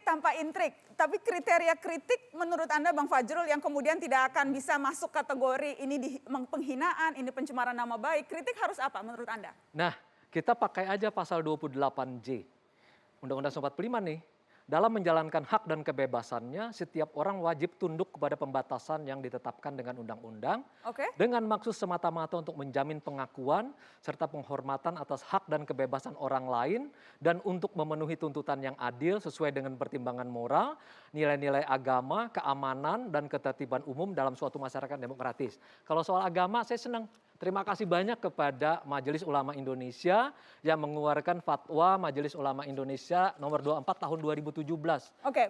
tanpa intrik. Tapi kriteria kritik menurut Anda Bang Fajrul yang kemudian tidak akan bisa masuk kategori ini penghinaan, ini pencemaran nama baik. Kritik harus apa menurut Anda? Nah, kita pakai aja pasal 28J. Undang-Undang 45 nih. Dalam menjalankan hak dan kebebasannya, setiap orang wajib tunduk kepada pembatasan yang ditetapkan dengan undang-undang. Dengan maksud semata-mata untuk menjamin pengakuan serta penghormatan atas hak dan kebebasan orang lain. Dan untuk memenuhi tuntutan yang adil sesuai dengan pertimbangan moral, nilai-nilai agama, keamanan, dan ketertiban umum dalam suatu masyarakat demokratis. Kalau soal agama, saya senang. Terima kasih banyak kepada Majelis Ulama Indonesia yang mengeluarkan fatwa Majelis Ulama Indonesia nomor 24 tahun 2017.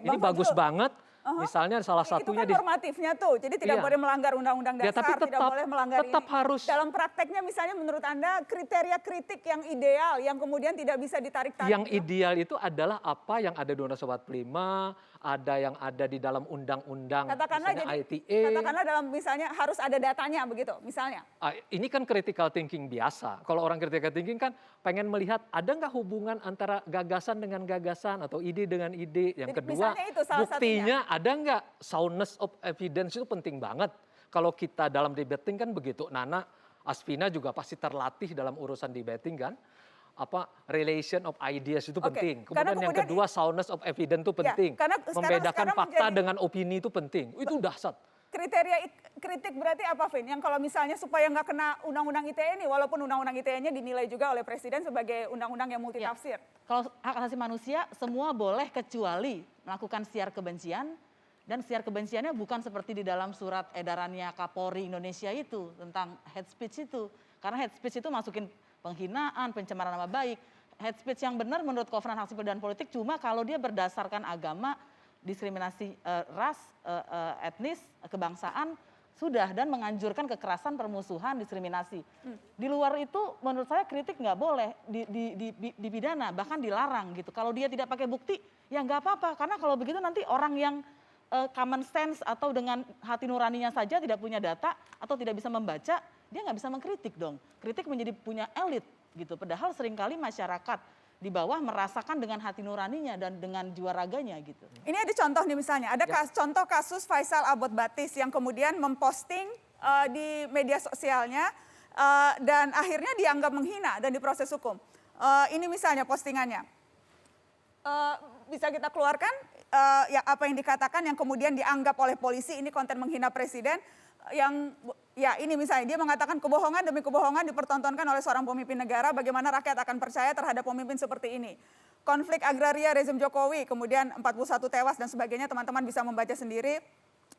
Ini bagus banget. Misalnya salah satunya itu kan normatifnya tuh, jadi tidak boleh melanggar undang-undang dasar, tapi tetap, tidak boleh melanggar tetap ini. Harus. Dalam prakteknya misalnya menurut Anda kriteria kritik yang ideal, yang kemudian tidak bisa ditarik-tarik. Yang ideal itu adalah apa yang ada di Undang-Undang 45, ada yang ada di dalam undang-undang misalnya ITE. Katakanlah dalam misalnya harus ada datanya begitu, misalnya. Ini kan critical thinking biasa. Kalau orang critical thinking kan pengen melihat ada nggak hubungan antara gagasan dengan gagasan atau ide dengan ide. Yang kedua, buktinya ada nggak soundness of evidence itu penting banget. Kalau kita dalam debating kan begitu. Nana Asvina juga pasti terlatih dalam urusan debating kan. Relation of ideas itu penting. Kemudian yang kedua soundness of evidence itu penting. Membedakan fakta dengan opini itu penting. Itu dahsyat. Kriteria kritik berarti apa, Vin? Yang kalau misalnya supaya nggak kena undang-undang ITE ini, walaupun undang-undang ITE-nya dinilai juga oleh Presiden sebagai undang-undang yang multitafsir. Kalau hak asasi manusia semua boleh kecuali melakukan siar kebencian, dan siar kebenciannya bukan seperti di dalam surat edarannya Kapolri Indonesia itu tentang hate speech itu. Karena hate speech itu masukin penghinaan, pencemaran nama baik. Hate speech yang benar menurut Kovenant Hak Sipil dan Politik cuma kalau dia berdasarkan agama, diskriminasi ras, etnis, kebangsaan, sudah, dan menganjurkan kekerasan, permusuhan, diskriminasi. Di luar itu menurut saya kritik nggak boleh dipidana, bahkan dilarang gitu. Kalau dia tidak pakai bukti, ya nggak apa-apa. Karena kalau begitu nanti orang yang common sense atau dengan hati nuraninya saja tidak punya data atau tidak bisa membaca, dia nggak bisa mengkritik dong. Kritik menjadi punya elit gitu. Padahal seringkali masyarakat di bawah merasakan dengan hati nuraninya dan dengan jiwa raganya gitu. Ini ada contoh nih misalnya, ada contoh kasus Faisal Abot Batis yang kemudian memposting di media sosialnya dan akhirnya dianggap menghina dan diproses hukum. Ini misalnya postingannya. Bisa kita keluarkan ya apa yang dikatakan yang kemudian dianggap oleh polisi ini konten menghina presiden yang ya ini misalnya dia mengatakan kebohongan demi kebohongan dipertontonkan oleh seorang pemimpin negara, bagaimana rakyat akan percaya terhadap pemimpin seperti ini. Konflik agraria rezim Jokowi, kemudian 41 tewas dan sebagainya, teman-teman bisa membaca sendiri.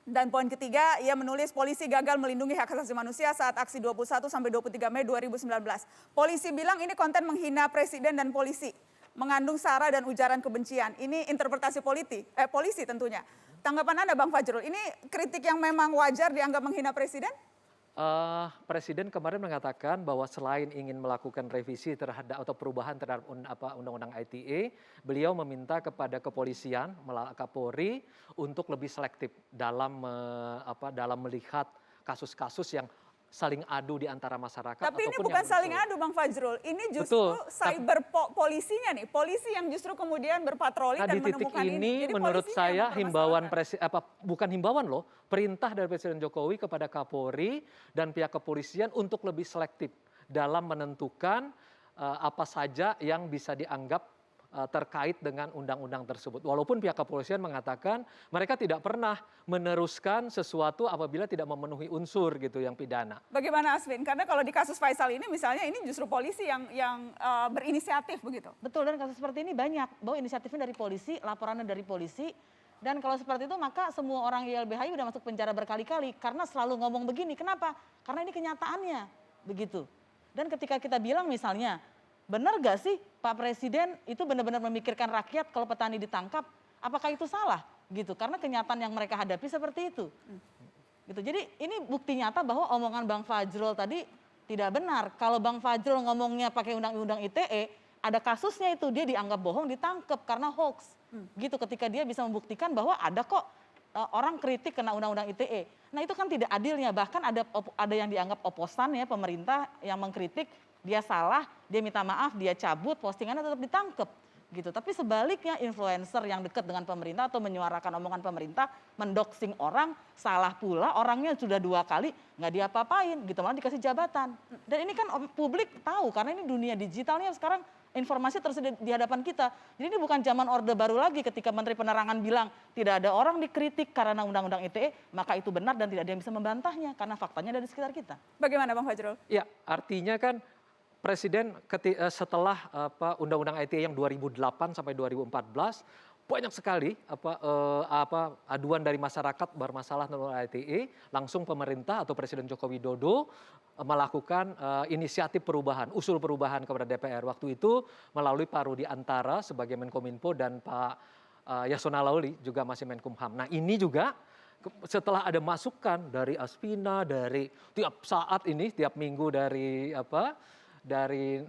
Dan poin ketiga, ia menulis polisi gagal melindungi hak asasi manusia saat aksi 21 sampai 23 Mei 2019. Polisi bilang ini konten menghina presiden dan polisi, mengandung sara dan ujaran kebencian. Ini interpretasi polisi tentunya. Tanggapan Anda Bang Fajrul, ini kritik yang memang wajar dianggap menghina presiden? Presiden kemarin mengatakan bahwa selain ingin melakukan revisi terhadap atau perubahan terhadap undang-undang ITE, beliau meminta kepada kepolisian, Kapolri untuk lebih selektif dalam dalam melihat kasus-kasus yang saling adu di antara masyarakat. Tapi ini bukan saling adu Bang Fajrul, ini justru cyber polisinya nih, polisi yang justru kemudian berpatroli dan menemukan ini. Jadi menurut saya himbauan bukan himbauan loh, perintah dari Presiden Jokowi kepada Kapolri dan pihak kepolisian untuk lebih selektif dalam menentukan apa saja yang bisa dianggap terkait dengan undang-undang tersebut. Walaupun pihak kepolisian mengatakan mereka tidak pernah meneruskan sesuatu apabila tidak memenuhi unsur gitu yang pidana. Bagaimana Asvin? Karena kalau di kasus Faisal ini misalnya ini justru polisi yang berinisiatif begitu. Betul, dan kasus seperti ini banyak. Bahwa inisiatifnya dari polisi, laporannya dari polisi. Dan kalau seperti itu maka semua orang YLBHI udah masuk penjara berkali-kali karena selalu ngomong begini. Kenapa? Karena ini kenyataannya begitu. Dan ketika kita bilang misalnya, benar gak sih Pak Presiden itu benar-benar memikirkan rakyat kalau petani ditangkap? Apakah itu salah? Gitu, karena kenyataan yang mereka hadapi seperti itu. Gitu. Jadi ini bukti nyata bahwa omongan Bang Fajrul tadi tidak benar. Kalau Bang Fajrul ngomongnya pakai undang-undang ITE, ada kasusnya itu dia dianggap bohong, ditangkap karena hoax. Gitu, ketika dia bisa membuktikan bahwa ada kok orang kritik kena undang-undang ITE. Nah itu kan tidak adilnya, bahkan ada yang dianggap oposan ya, pemerintah yang mengkritik, dia salah, dia minta maaf, dia cabut, postingannya tetap ditangkap. gitu. Tapi sebaliknya influencer yang dekat dengan pemerintah atau menyuarakan omongan pemerintah, mendoxing orang, salah pula orangnya sudah 2 kali nggak diapa-apain gitu, malah dikasih jabatan. Dan ini kan publik tahu karena ini dunia digitalnya sekarang informasi tersedia di hadapan kita. Jadi ini bukan zaman Orde Baru lagi ketika Menteri Penerangan bilang tidak ada orang dikritik karena Undang-Undang ITE, maka itu benar dan tidak ada yang bisa membantahnya karena faktanya ada di sekitar kita. Bagaimana Bang Fajrul? Ya, artinya kan Presiden setelah Undang-Undang ITE yang 2008 sampai 2014 banyak sekali aduan dari masyarakat bermasalah tentang ITE, langsung pemerintah atau Presiden Joko Widodo melakukan inisiatif perubahan, usul perubahan kepada DPR. Waktu itu melalui Pak Rudi Antara sebagai Menkominfo dan Pak Yasona Lawli juga masih Menkumham. Nah, ini juga setelah ada masukan dari Aspina, dari tiap saat ini, tiap minggu dari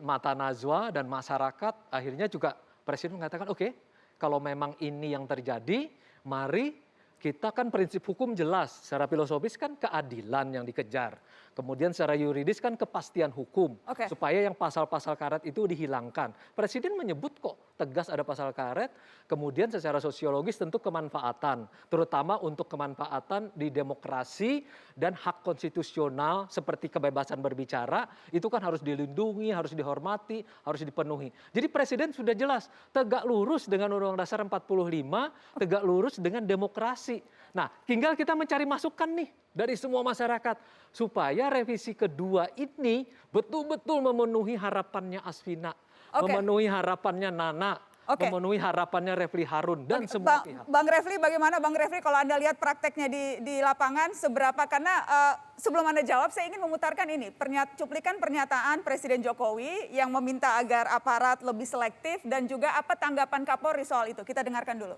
Mata Najwa dan masyarakat, akhirnya juga Presiden mengatakan oke, kalau memang ini yang terjadi, mari kita kan prinsip hukum jelas, secara filosofis kan keadilan yang dikejar. Kemudian secara yuridis kan kepastian hukum, Oke. supaya yang pasal-pasal karet itu dihilangkan. Presiden menyebut kok tegas ada pasal karet, kemudian secara sosiologis tentu kemanfaatan, terutama untuk kemanfaatan di demokrasi dan hak konstitusional seperti kebebasan berbicara, itu kan harus dilindungi, harus dihormati, harus dipenuhi. Jadi Presiden sudah jelas, tegak lurus dengan Undang-Undang Dasar 45, tegak lurus dengan demokrasi. Nah, tinggal kita mencari masukan nih dari semua masyarakat supaya revisi kedua ini betul-betul memenuhi harapannya Asvina, Oke. memenuhi harapannya Nana, Oke. memenuhi harapannya Refli Harun dan Oke, semua pihak. Bang Refli, bagaimana Bang Refli kalau Anda lihat prakteknya di lapangan seberapa? Karena sebelum Anda jawab, saya ingin memutarkan ini cuplikan pernyataan Presiden Jokowi yang meminta agar aparat lebih selektif dan juga apa tanggapan Kapolri soal itu. Kita dengarkan dulu.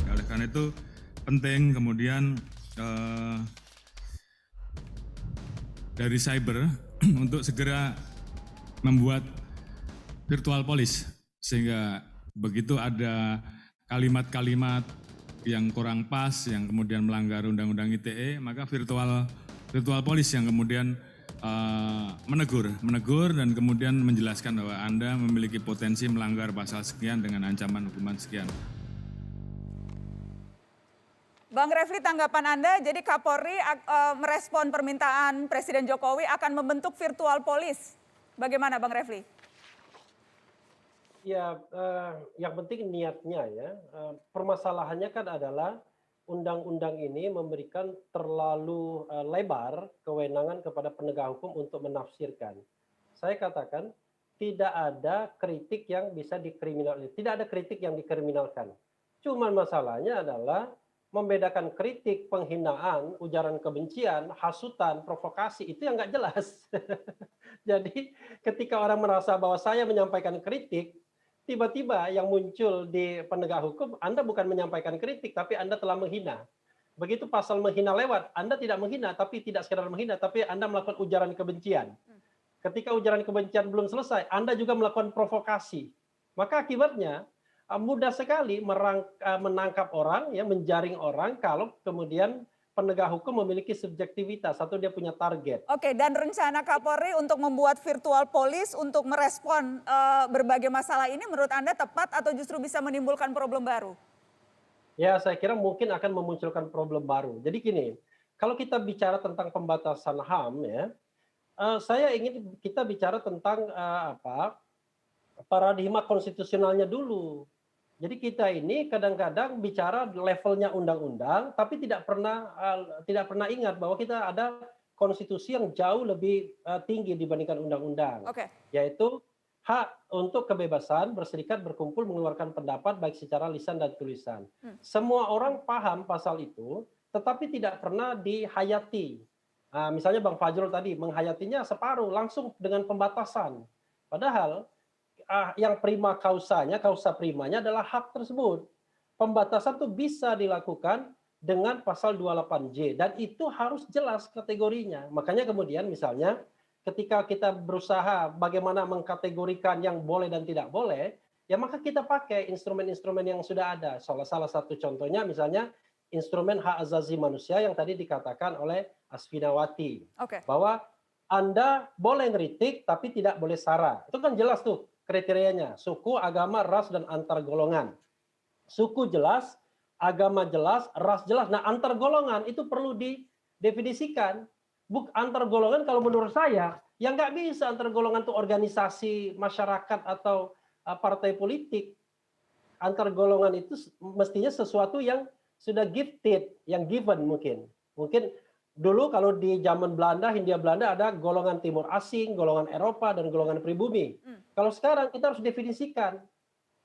Oleh karena itu penting kemudian dari cyber untuk segera membuat virtual police sehingga begitu ada kalimat-kalimat yang kurang pas yang kemudian melanggar Undang-Undang ITE, maka virtual police yang kemudian menegur dan kemudian menjelaskan bahwa Anda memiliki potensi melanggar pasal sekian dengan ancaman hukuman sekian. Bang Refli, tanggapan Anda, jadi Kapolri merespon permintaan Presiden Jokowi akan membentuk virtual police. Bagaimana Bang Refli? Ya, yang penting niatnya ya. Permasalahannya kan adalah undang-undang ini memberikan terlalu lebar kewenangan kepada penegak hukum untuk menafsirkan. Saya katakan tidak ada kritik yang bisa dikriminalisasi, tidak ada kritik yang dikriminalkan. Cuman masalahnya adalah membedakan kritik, penghinaan, ujaran kebencian, hasutan, provokasi, itu yang nggak jelas. Jadi ketika orang merasa bahwa saya menyampaikan kritik, tiba-tiba yang muncul di penegak hukum, Anda bukan menyampaikan kritik, tapi Anda telah menghina. Begitu pasal menghina lewat, Anda tidak menghina, tapi tidak sekedar menghina, tapi Anda melakukan ujaran kebencian. Ketika ujaran kebencian belum selesai, Anda juga melakukan provokasi. Maka akibatnya, mudah sekali menangkap orang, ya, menjaring orang kalau kemudian penegak hukum memiliki subjektivitas atau dia punya target. Oke, dan rencana Kapolri untuk membuat virtual police untuk merespon berbagai masalah ini menurut Anda tepat atau justru bisa menimbulkan problem baru? Ya, saya kira mungkin akan memunculkan problem baru. Jadi gini, kalau kita bicara tentang pembatasan HAM, ya, saya ingin kita bicara tentang paradigma konstitusionalnya dulu. Jadi kita ini kadang-kadang bicara levelnya undang-undang, tapi tidak pernah ingat bahwa kita ada konstitusi yang jauh lebih tinggi dibandingkan undang-undang, yaitu hak untuk kebebasan berserikat, berkumpul, mengeluarkan pendapat baik secara lisan dan tulisan. Semua orang paham pasal itu, tetapi tidak pernah dihayati. Misalnya Bang Fajrul tadi menghayatinya separuh langsung dengan pembatasan. Padahal yang kausa primanya adalah hak tersebut. Pembatasan itu bisa dilakukan dengan pasal 28J dan itu harus jelas kategorinya. Makanya kemudian misalnya ketika kita berusaha bagaimana mengkategorikan yang boleh dan tidak boleh, ya maka kita pakai instrumen-instrumen yang sudah ada. Salah satu contohnya misalnya instrumen hak asasi manusia yang tadi dikatakan oleh Asfinawati. Oke. Bahwa Anda boleh ngeritik tapi tidak boleh sara. Itu kan jelas tuh kriterianya. Suku, agama, ras, dan antar golongan. Suku jelas, agama jelas, ras jelas. Nah, antar golongan itu perlu didefinisikan. Antar golongan kalau menurut saya, ya nggak bisa antar golongan itu organisasi masyarakat atau partai politik. Antar golongan itu mestinya sesuatu yang sudah gifted, yang given mungkin. Mungkin dulu kalau di zaman Belanda, Hindia Belanda ada golongan timur asing, golongan Eropa, dan golongan pribumi. Kalau sekarang kita harus definisikan.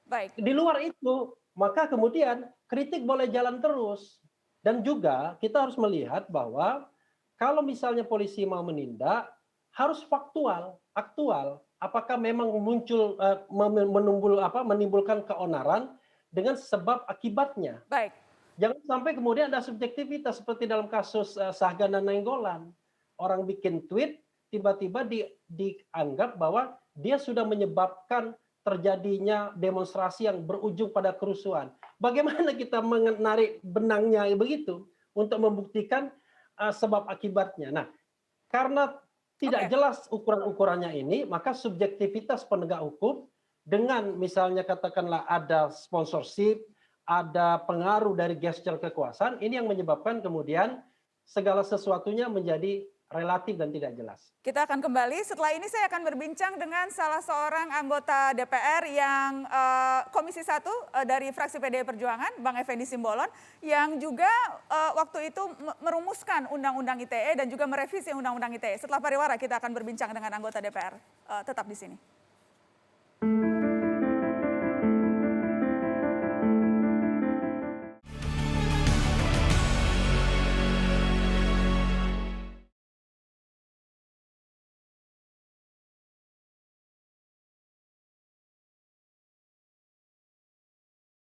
Baik. Di luar itu, maka kemudian kritik boleh jalan terus. Dan juga kita harus melihat bahwa kalau misalnya polisi mau menindak, harus faktual, aktual. Apakah memang muncul menimbulkan keonaran dengan sebab akibatnya. Baik. Jangan sampai kemudian ada subjektivitas seperti dalam kasus Sahgana Nainggolan. Orang bikin tweet, tiba-tiba dianggap bahwa dia sudah menyebabkan terjadinya demonstrasi yang berujung pada kerusuhan. Bagaimana kita menarik benangnya begitu untuk membuktikan sebab akibatnya. Nah, karena tidak jelas ukuran-ukurannya ini, maka subjektivitas penegak hukum dengan misalnya katakanlah ada sponsorship, ada pengaruh dari gesture kekuasaan, ini yang menyebabkan kemudian segala sesuatunya menjadi relatif dan tidak jelas. Kita akan kembali, setelah ini saya akan berbincang dengan salah seorang anggota DPR yang Komisi 1 dari fraksi PDI Perjuangan, Bang Effendi Simbolon, yang juga waktu itu merumuskan Undang-Undang ITE dan juga merevisi Undang-Undang ITE. Setelah pariwara kita akan berbincang dengan anggota DPR. Tetap di sini.